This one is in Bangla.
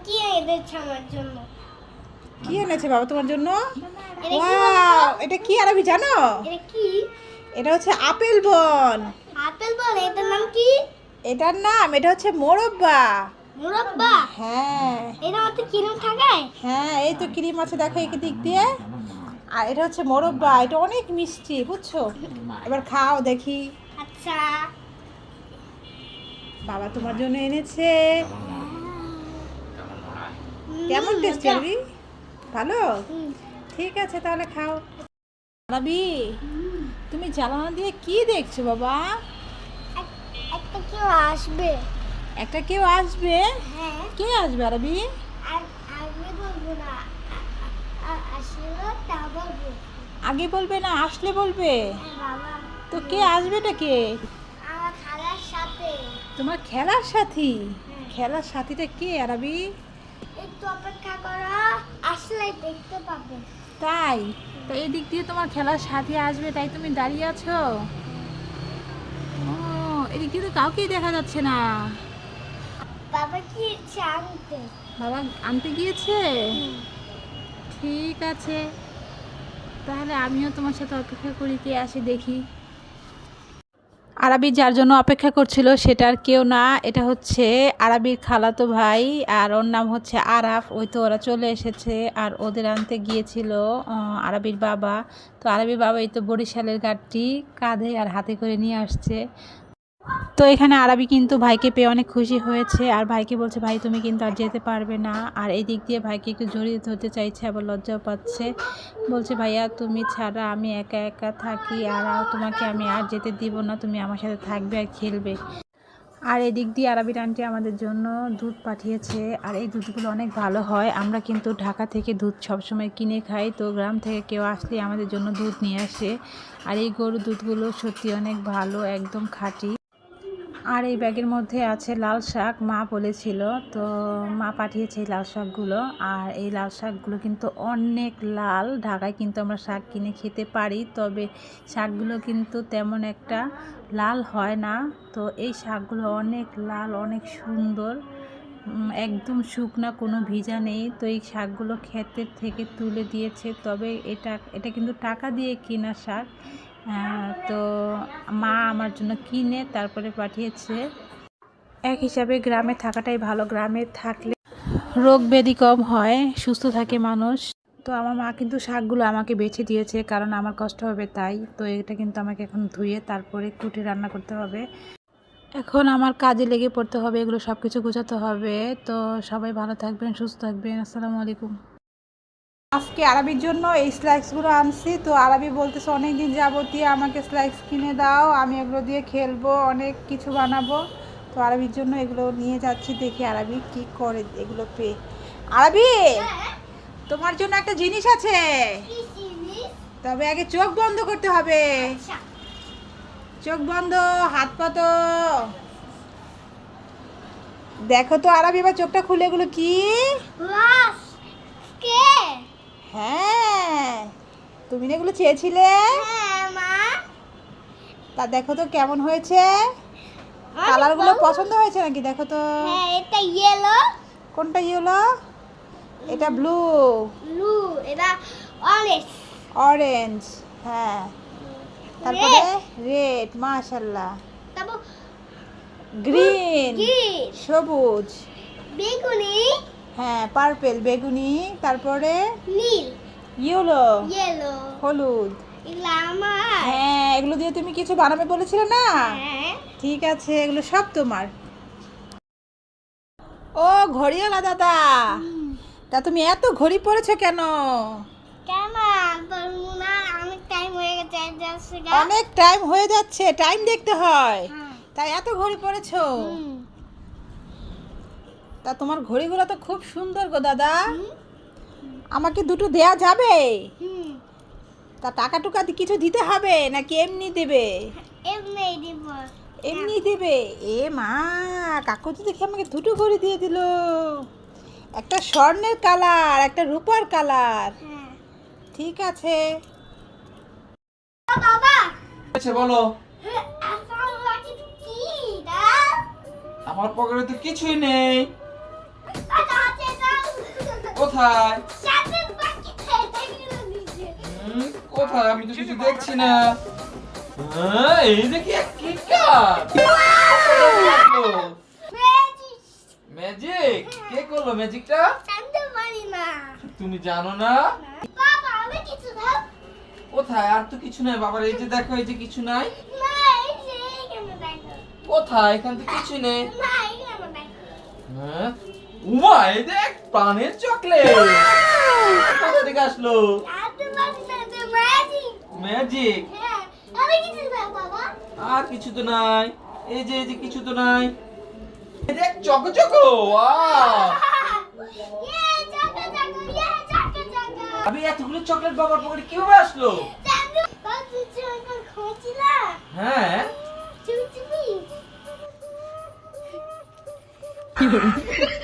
কি এনেছে আমার জন্য? কি এনেছে বাবা তোমার জন্য? ওয়াও, এটা কি আরবি জানো? এটা কি? এটা হচ্ছে আপেল বন। আপেল বল, এটার নাম কি? এটার নাম এটা হচ্ছে মোরব্বা। মুরব্বা? হ্যাঁ এটা মধ্যে কিরম থাকে? হ্যাঁ, এই তো ক্রিম আছে দেখো এই দিক দিয়ে। আর এটা হচ্ছে মোরব্বা, এটা অনেক মিষ্টি বুঝছো। এবার খাও দেখি। আচ্ছা। বাবা তোমার জন্য এনেছে। কেমন টেস্টি আরবি? ভালো? ঠিক আছে তাহলে খাও। আরবি তুমি জ্বালানা দিয়ে কি দেখছো বাবা? একটা কেউ আসবে। একটা কেউ আসবে? হ্যাঁ। কে আসবে আরবি? আর আমি বলবো না, আসলে তা বলবো। আগে বলবে না আসলে বলবে? হ্যাঁ বাবা। তো কে আসবেটা কে? আমার খালার সাথে। তোমার খেলার সাথী? খেলার সাথীটা কে আরবি? একটু অপেক্ষা করো, আসলে দেখতে পাবে। তাই? তো এই দিক দিয়ে তোমার খেলার সাথী আসবে তাই তুমি দাঁড়িয়ে আছো? ও, এদিক দিয়ে তো কাউকেই দেখা যাচ্ছে না। বাবা কি ইচ্ছে আনতে? বাবা আনতে গিয়েছে? ঠিক আছে, তাহলে আমিও তোমার সাথে অপেক্ষা করি, কে আসে দেখি। আরবি যার জন্য অপেক্ষা করছিল সেটা আর কেউ না, এটা হচ্ছে আরবির খালাতো ভাই, আর ওর নাম হচ্ছে আরাফ। ওই তো ওরা চলে এসেছে, আর ওদের আনতে গিয়েছিল আরবির বাবা। তো আরবির বাবা এই তো বরিশালের গাড়িটি কাঁধে আর হাতে করে নিয়ে আসছে। তো এখানে আরবি কিন্তু ভাইকে পেয়ে অনেক খুশি হয়েছে, আর ভাইকে বলছে ভাই তুমি কিন্তু আর যেতে পারবে না। আর এই দিক দিয়ে ভাইকে একটু জড়িয়ে ধরতে চাইছে, আবার লজ্জাও পাচ্ছে। বলছে ভাইয়া তুমি ছাড়া আমি একা একা থাকি, আর তোমাকে আমি আর যেতে দিব না, তুমি আমার সাথে থাকবে আর খেলবে। আর এদিক দিয়ে আরবির আন্টি আমাদের জন্য দুধ পাঠিয়েছে, আর এই দুধগুলো অনেক ভালো হয়। আমরা কিন্তু ঢাকা থেকে দুধ সবসময় কিনে খাই, তো গ্রাম থেকে কেউ আসলে আমাদের জন্য দুধ নিয়ে আসে। আর এই গরুর দুধগুলো সত্যি অনেক ভালো, একদম খাঁটি। আর এই ব্যাগের মধ্যে আছে লাল শাক, মা বলেছিল, তো মা পাঠিয়েছে এই লাল শাকগুলো। আর এই লাল শাকগুলো কিন্তু অনেক লাল, ঢাকায় কিন্তু আমরা শাক কিনে খেতে পারি, তবে শাকগুলো কিন্তু তেমন একটা লাল হয় না। তো এই শাকগুলো অনেক লাল, অনেক সুন্দর, একদম শুকনা, কোনো ভিজা নেই। তো এই শাকগুলো ক্ষেতের থেকে তুলে দিয়েছে, তবে এটা কিন্তু টাকা দিয়ে কেনা শাক। তো মা আমার জন্য কিনে তারপরে পাঠিয়েছে। এক হিসাবে গ্রামে থাকাটাই ভালো, গ্রামে থাকলে রোগ ব্যাধি কম হয়, সুস্থ থাকে মানুষ। তো আমার মা কিন্তু শাকগুলো আমাকে বেছে দিয়েছে, কারণ আমার কষ্ট হবে তাই। তো এটা কিন্তু আমাকে এখন ধুয়ে তারপরে কুটে রান্না করতে হবে। এখন আমার কাজে লেগে পড়তে হবে, এগুলো সব কিছু গোছাতে হবে। তো সবাই ভালো থাকবেন, সুস্থ থাকবেন। আসসালামু আলাইকুম। আজকে আরবির জন্য এই স্ন্যাক্সগুলো আনছি। তো আরবি বলতেছে অনেক দিন যাবতীয় আমাকে স্ন্যাক্স কিনে দাও, আমি এগুলো দিয়ে খেলবো, অনেক কিছু বানাবো। তো আরবির জন্য এগুলো নিয়ে যাচ্ছি, দেখি আরবি কি করে এগুলো পেয়ে। আরবি তোমার জন্য একটা জিনিস আছে, তবে আগে চোখ বন্ধ করতে হবে। চোখ বন্ধ, হাত পাতো। দেখো তো আরবি, এবার চোখটা খুলে, এগুলো কি? হ্যাঁ, তুমি না এগুলো চেয়েছিলে? তা দেখো তো কেমন হয়েছে, কালারগুলো পছন্দ হয়েছে নাকি? দেখো তো। হ্যাঁ, এটা ইয়েলো। কোনটা ইয়েলো? এটা ব্লু। ব্লু, এটা অরেঞ্জ। অরেঞ্জ, হ্যাঁ। তারপরে রেড, মাশাআল্লাহ। তারপর গ্রিন, গ্রিন, সবুজ। বেগুনি, হ্যাঁ, পার্পল, বেগুনি। তারপরে নীল, ইয়েলো, ইয়েলো, হলুদ। এগুলো আমার। হ্যাঁ, এগুলো দিয়ে তুমি কিছু বানাবে বলেছিলে না? হ্যাঁ। ঠিক আছে, এগুলো সব তোমার। ও ঘড়িওয়ালা দাদা, তা তুমি এত ঘড়ি পরেছো কেন? কেন বলবো না, অনেক টাইম হয়ে গেছে। অনেক টাইম হয়ে যাচ্ছে, টাইম দেখতে হয়, হ্যাঁ। তাই এত ঘড়ি পরেছো? তা তোমার ঘড়িগুলো তো খুব সুন্দর গো দাদা, আমাকে দুটো দেয়া যাবে? তা টাকা টুকা কিছু দিতে হবে নাকি এমনি দেবে? এমনি দিব। এমনি দেবে? এ মা, কাকু তো দেখে আমাকে দুটো ঘড়ি দিয়ে দিল, একটা স্বর্ণের কালার, একটা রূপার কালার। হ্যাঁ। ঠিক আছে। বাবা, আচ্ছা বলো। আমার কাছে কি? আমার পকেটে তো কিছুই নেই। দাদা আছে কোথায়? সাথের বাকি খেয়ে দিয়েছে কোথায়? আমি তো কিছু দেখছি না। এই দেখি এক কিটক্যাট। Magic magic? কে করলো ম্যাজিকটা? জানতে পারি না তুমি জানো না? বাবা আমি কিছু দাও কোথায়? আর তো কিছু নাই বাবার। এই যে দেখো, এই যে কিছু নাই। না এই যে এখানে দেখো কোথায়? এখান তো কিছু নেই। না এখানে দেখো হ্যাঁ? উমা, এই দেখ পানের চকলেট। কোথা থেকে আসলো? জানতে পারি না যে ম্যাজিক ম্যাজিক? হ্যাঁ আমি কিছু দাও বাবা আর কিছু তো নাই। এই যে কিছু তো নাই। এই দেখ চকো চকো। ওয়াও! ইয়ে চাকা চাকা ইয়ে চাকা চাকা আমি এতগুলো চকলেট বাবার পকেটে কিভাবে আসলো? জানতে বাবা চাকা খোঁজলা হ্যাঁ। চুপি চুপি কি হলো?